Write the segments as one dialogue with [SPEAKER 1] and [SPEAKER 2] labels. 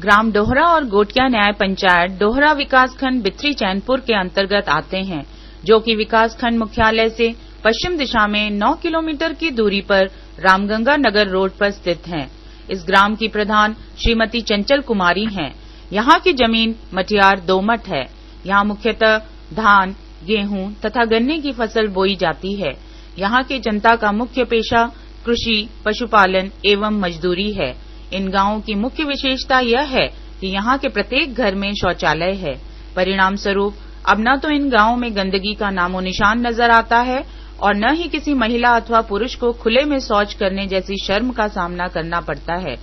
[SPEAKER 1] ग्राम डोहरा और गोटिया न्याय पंचायत डोहरा विकासखंड बिथरी चैनपुर के अंतर्गत आते हैं, जो कि विकासखंड मुख्यालय से पश्चिम दिशा में 9 किलोमीटर की दूरी पर रामगंगा नगर रोड पर स्थित हैं। इस ग्राम की प्रधान श्रीमती चंचल कुमारी हैं। यहाँ की जमीन मटियार दोमट है। यहाँ मुख्यतः धान, गेहूं तथा गन्ने की फसल बोई जाती है। यहाँ की जनता का मुख्य पेशा कृषि, पशुपालन एवं मजदूरी है। इन गांवों की मुख्य विशेषता यह है कि यहाँ के प्रत्येक घर में शौचालय है। परिणाम स्वरूप अब न तो इन गांवों में गंदगी का नामो निशान नजर आता है और न ही किसी महिला अथवा पुरुष को खुले में शौच करने जैसी शर्म का सामना करना पड़ता है।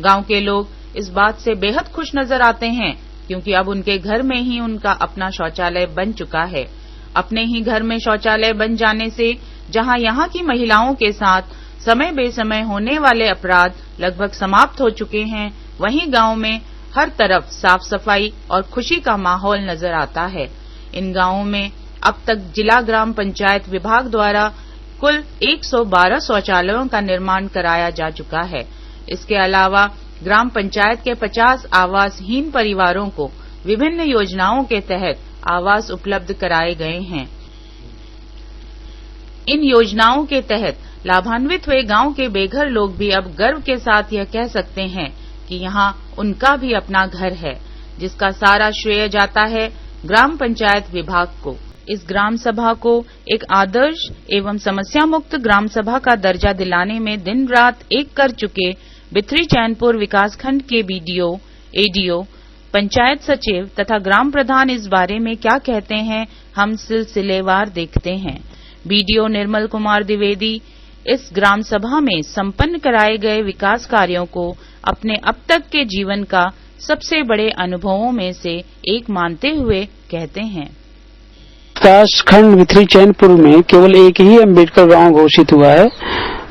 [SPEAKER 1] गांव के लोग इस बात से बेहद खुश नजर आते हैं, क्योंकि अब उनके घर में ही उनका अपना शौचालय बन चुका है। अपने ही घर में शौचालय बन जाने से जहां यहाँ की महिलाओं के साथ समय बेसमय होने वाले अपराध लगभग समाप्त हो चुके हैं, वहीं गांव में हर तरफ साफ सफाई और खुशी का माहौल नजर आता है। इन गांवों में अब तक जिला ग्राम पंचायत विभाग द्वारा कुल 112 शौचालयों का निर्माण कराया जा चुका है। इसके अलावा ग्राम पंचायत के 50 आवासहीन परिवारों को विभिन्न योजनाओं के तहत आवास उपलब्ध कराए गए हैं। इन योजनाओं के तहत लाभान्वित हुए गांव के बेघर लोग भी अब गर्व के साथ यह कह सकते हैं कि यहाँ उनका भी अपना घर है, जिसका सारा श्रेय जाता है ग्राम पंचायत विभाग को। इस ग्राम सभा को एक आदर्श एवं समस्या मुक्त ग्राम सभा का दर्जा दिलाने में दिन रात एक कर चुके बिथरी चैनपुर विकासखंड के बीडीओ, एडीओ, पंचायत सचिव तथा ग्राम प्रधान इस बारे में क्या कहते हैं, हम सिलसिलेवार देखते हैं। बीडीओ निर्मल कुमार द्विवेदी इस ग्राम सभा में संपन्न कराए गए विकास कार्यों को अपने अब तक के जीवन का सबसे बड़े अनुभवों में से एक मानते हुए कहते हैं।
[SPEAKER 2] विकासखंड बिथरी चैनपुर में केवल एक ही अम्बेडकर गांव घोषित हुआ है,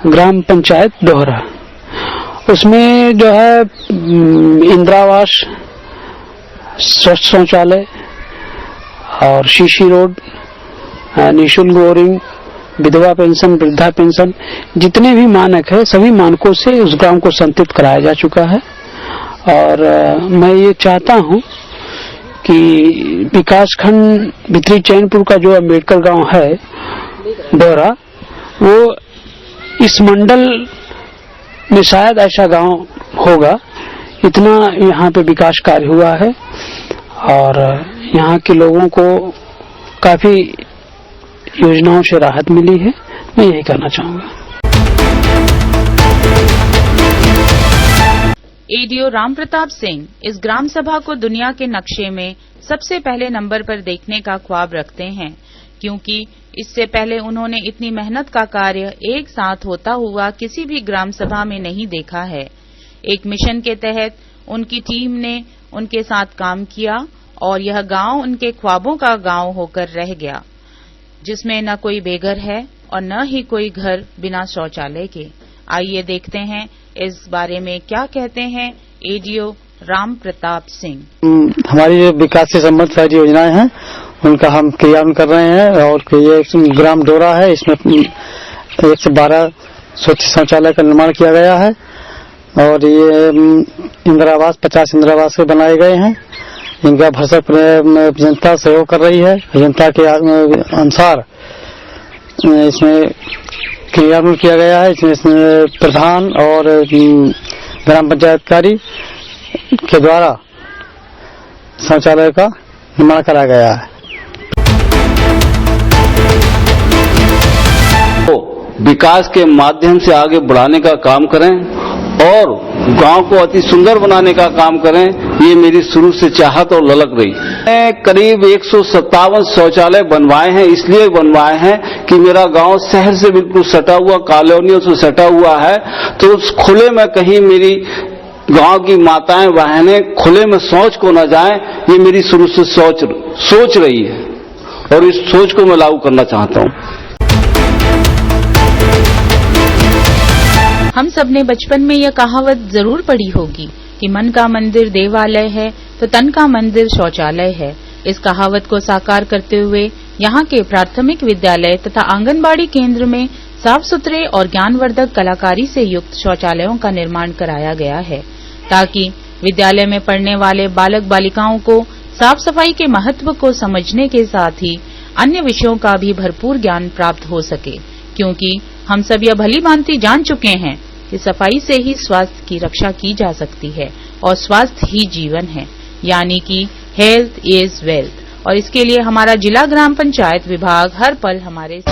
[SPEAKER 2] ग्राम पंचायत डोहरा। उसमें जो है इंदिरावास, स्वच्छ शौचालय और सीसी रोड, निःशुल्क बोरिंग, विधवा पेंशन, वृद्धा पेंशन, जितने भी मानक है सभी मानकों से उस ग्राम को संतुलित कराया जा चुका है। और मैं ये चाहता हूँ कि विकासखंड बिथरी चैनपुर का जो अम्बेडकर गांव है डोहरा, वो इस मंडल में शायद ऐसा गांव होगा। इतना यहाँ पे विकास कार्य हुआ है और यहाँ के लोगों को काफी योजनाओं से राहत मिली है। मैं यही कहना चाहूंगा।
[SPEAKER 1] एडीओ राम प्रताप सिंह इस ग्राम सभा को दुनिया के नक्शे में सबसे पहले नंबर पर देखने का ख्वाब रखते हैं, क्योंकि इससे पहले उन्होंने इतनी मेहनत का कार्य एक साथ होता हुआ किसी भी ग्राम सभा में नहीं देखा है। एक मिशन के तहत उनकी टीम ने उनके साथ काम किया और यह गांव उनके ख्वाबों का गांव होकर रह गया, जिसमें न कोई बेघर है और न ही कोई घर बिना शौचालय के। आइए देखते हैं इस बारे में क्या कहते हैं एडीओ राम प्रताप सिंह।
[SPEAKER 3] हमारी जो विकास से संबंधित सारी योजनाएं हैं उनका हम क्रियान्वयन कर रहे हैं और ये ग्राम डोरा है, इसमें 112 स्वच्छ शौचालय का निर्माण किया गया है और ये इंदिरावास 50 इंदिरावास के बनाए गए हैं। इनका भरसक जनता सहयोग कर रही है। जनता के अनुसार इसमें क्रियान्वयन किया गया है। इसमें प्रधान और ग्राम पंचायतकारी के द्वारा शौचालय का निर्माण कराया गया है।
[SPEAKER 4] तो विकास के माध्यम से आगे बढ़ाने का काम करें और गांव को अति सुंदर बनाने का काम करें, ये मेरी शुरू से चाहत और ललक रही। मैंने करीब 157 शौचालय बनवाए हैं, इसलिए बनवाए हैं कि मेरा गांव शहर से बिल्कुल सटा हुआ, कॉलोनियों से सटा हुआ है, तो उस खुले में कहीं मेरी गांव की माताएं बहनें खुले में शौच को न जाएं, ये मेरी शुरू से सोच रही है और इस सोच को मैं लागू करना चाहता हूं।
[SPEAKER 1] हम सबने बचपन में यह कहावत जरूर पढ़ी होगी कि मन का मंदिर देवालय है तो तन का मंदिर शौचालय है। इस कहावत को साकार करते हुए यहाँ के प्राथमिक विद्यालय तथा आंगनबाड़ी केंद्र में साफ सुथरे और ज्ञानवर्धक कलाकारी से युक्त शौचालयों का निर्माण कराया गया है, ताकि विद्यालय में पढ़ने वाले बालक बालिकाओं को साफ सफाई के महत्व को समझने के साथ ही अन्य विषयों का भी भरपूर ज्ञान प्राप्त हो सके, क्योंकि हम सब यह भली भांति जान चुके हैं कि सफाई से ही स्वास्थ्य की रक्षा की जा सकती है और स्वास्थ्य ही जीवन है, यानी कि हेल्थ इज वेल्थ। और इसके लिए हमारा जिला ग्राम पंचायत विभाग हर पल हमारे